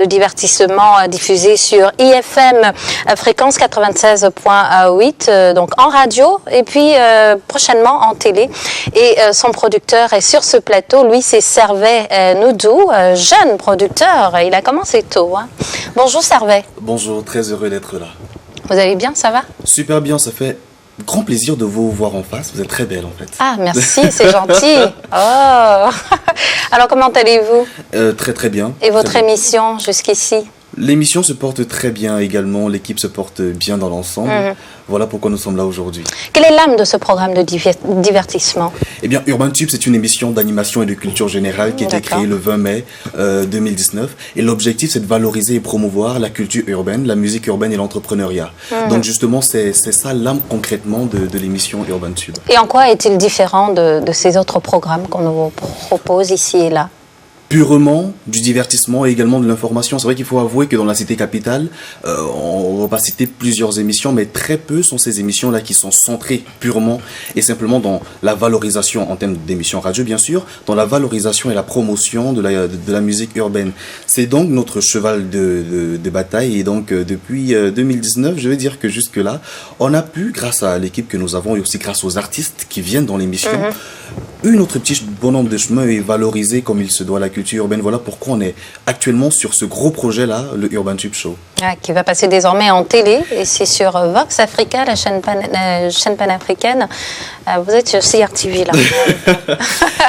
de divertissement diffusé sur IFM fréquence 96.8, donc en radio et puis prochainement en télé. Et son producteur est sur ce plateau, lui c'est Servet Noudou, jeune producteur, il a commencé tôt. Hein. Bonjour Servet. Bonjour, très heureux d'être là. Vous allez bien, ça va? Super bien, ça fait grand plaisir de vous voir en face, vous êtes très belle en fait. Ah merci, c'est gentil. Oh. Alors comment allez-vous? Très très bien. Et votre émission jusqu'ici? L'émission se porte très bien également, l'équipe se porte bien dans l'ensemble. Voilà pourquoi nous sommes là aujourd'hui. Quelle est l'âme de ce programme de divertissement? Eh bien, Urban Tube, c'est une émission d'animation et de culture générale qui a été créée le 20 mai 2019. Et l'objectif, c'est de valoriser et promouvoir la culture urbaine, la musique urbaine et l'entrepreneuriat. Donc justement, c'est ça l'âme concrètement de l'émission Urban Tube. Et en quoi est-il différent de ces autres programmes qu'on nous propose ici et là? Purement du divertissement et également de l'information. C'est vrai qu'il faut avouer que dans la cité capitale, on va pas citer plusieurs émissions, mais très peu sont ces émissions-là qui sont centrées purement et simplement dans la valorisation, en termes d'émissions radio bien sûr, dans la valorisation et la promotion de la musique urbaine. C'est donc notre cheval de bataille et donc depuis 2019, je vais dire que jusque-là, on a pu, grâce à l'équipe que nous avons et aussi grâce aux artistes qui viennent dans l'émission, une autre petite bonhomme de chemin et valoriser comme il se doit la culture urbaine. Voilà pourquoi on est actuellement sur ce gros projet-là, le Urban Tube Show. Ah, qui va passer désormais en télé, et c'est sur Vox Africa, la chaîne panafricaine. Vous êtes sur CRTV là.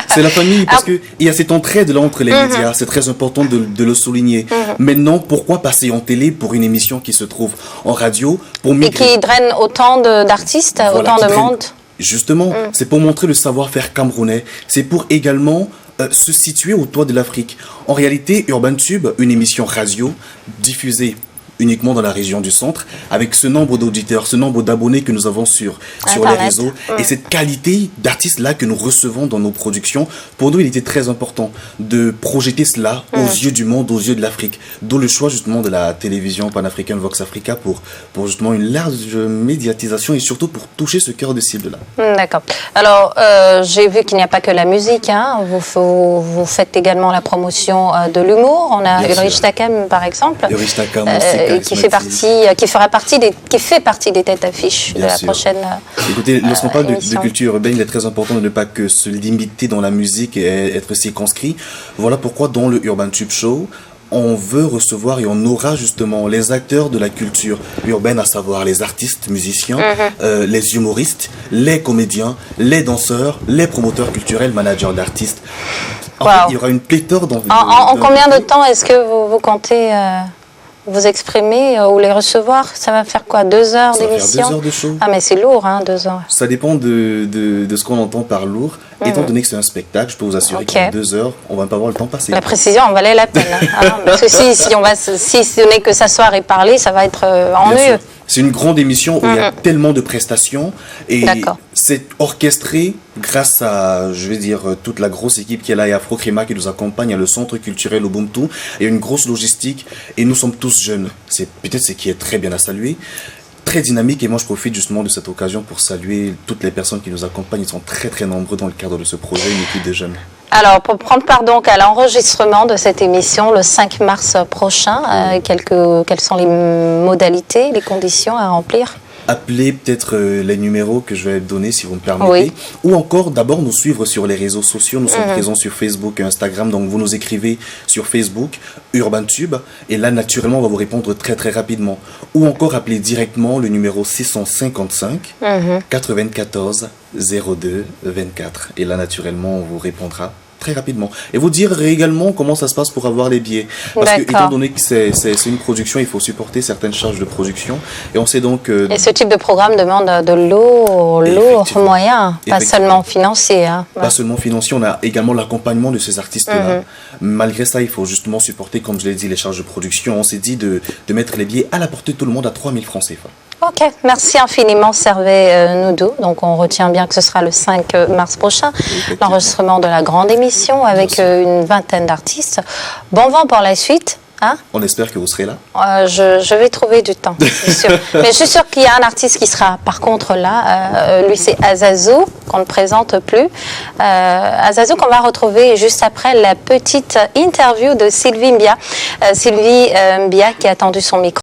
C'est la famille, parce qu'il y a cette entraide là entre les médias, c'est très important de le souligner. Maintenant, pourquoi passer en télé pour une émission qui se trouve en radio et qui draine autant d'artistes, voilà, autant de monde? Justement, c'est pour montrer le savoir-faire camerounais, c'est pour également se situer au toit de l'Afrique. En réalité, Urban Tube, une émission radio diffusée uniquement dans la région du centre, avec ce nombre d'auditeurs, ce nombre d'abonnés que nous avons sur les réseaux, et cette qualité d'artistes-là que nous recevons dans nos productions, pour nous, il était très important de projeter cela aux yeux du monde, aux yeux de l'Afrique. D'où le choix justement de la télévision panafricaine Vox Africa pour justement une large médiatisation et surtout pour toucher ce cœur de cible-là. D'accord. Alors, j'ai vu qu'il n'y a pas que la musique, hein. Vous faites également la promotion de l'humour. On a Ulrich Takam, par exemple. Ulrich Takam aussi. Qui fait partie des têtes d'affiche de la prochaine. Écoutez, lorsqu'on parle de culture urbaine, il est très important de ne pas que se limiter dans la musique et être circonscrit. Voilà pourquoi dans le Urban Tube Show, on veut recevoir et on aura justement les acteurs de la culture urbaine, à savoir les artistes, musiciens, les humoristes, les comédiens, les danseurs, les promoteurs culturels, managers d'artistes. En fait, il y aura une pléthore En combien de temps est-ce que vous comptez vous exprimer ou les recevoir? Ça va faire quoi? 2 heures d'émission? 2 heures de show. Ah mais c'est lourd, hein, 2 heures. Ça dépend de ce qu'on entend par lourd. Étant donné que c'est un spectacle, je peux vous assurer qu'en 2 heures, on va pas voir le temps passer. La précision en valait la peine. Hein. Parce que si ce n'est que s'asseoir et parler, ça va être ennuyeux. C'est une grande émission où il y a tellement de prestations et c'est orchestré grâce à, je vais dire, toute la grosse équipe qui est là et Afro Crema qui nous accompagne, à le centre culturel Ubuntu. Il y a une grosse logistique et nous sommes tous jeunes. C'est peut-être ce qui est très bien à saluer. Très dynamique et moi je profite justement de cette occasion pour saluer toutes les personnes qui nous accompagnent. Ils sont très très nombreux dans le cadre de ce projet, une équipe de jeunes. Alors, pour prendre part donc à l'enregistrement de cette émission le 5 mars prochain, quelles sont les modalités, les conditions à remplir? Appelez peut-être les numéros que je vais donner si vous me permettez. Ou encore d'abord nous suivre sur les réseaux sociaux. Nous sommes présents sur Facebook et Instagram. Donc vous nous écrivez sur Facebook, Urban Tube. Et là naturellement on va vous répondre très très rapidement. Ou encore appelez directement le numéro 655 94 02 24. Et là naturellement on vous répondra très rapidement. Et vous dire également comment ça se passe pour avoir les billets. Parce que, étant donné que c'est une production, il faut supporter certaines charges de production. Et on sait donc... et ce type de programme demande de lourds moyens, pas seulement financiers. Hein. Pas seulement financiers, on a également l'accompagnement de ces artistes-là. Malgré ça, il faut justement supporter, comme je l'ai dit, les charges de production. On s'est dit de mettre les billets à la portée de tout le monde à 3 000 francs CFA. Ok, merci infiniment Servet Noudou. Donc on retient bien que ce sera le 5 mars prochain, l'enregistrement de la grande émission avec une vingtaine d'artistes. Bon vent pour la suite. Hein? On espère que vous serez là. Je vais trouver du temps, c'est sûr. Mais je suis sûre qu'il y a un artiste qui sera par contre là. Lui, c'est Azazou, qu'on ne présente plus. Azazou qu'on va retrouver juste après la petite interview de Sylvie Mbia. Sylvie Mbia qui a tendu son micro.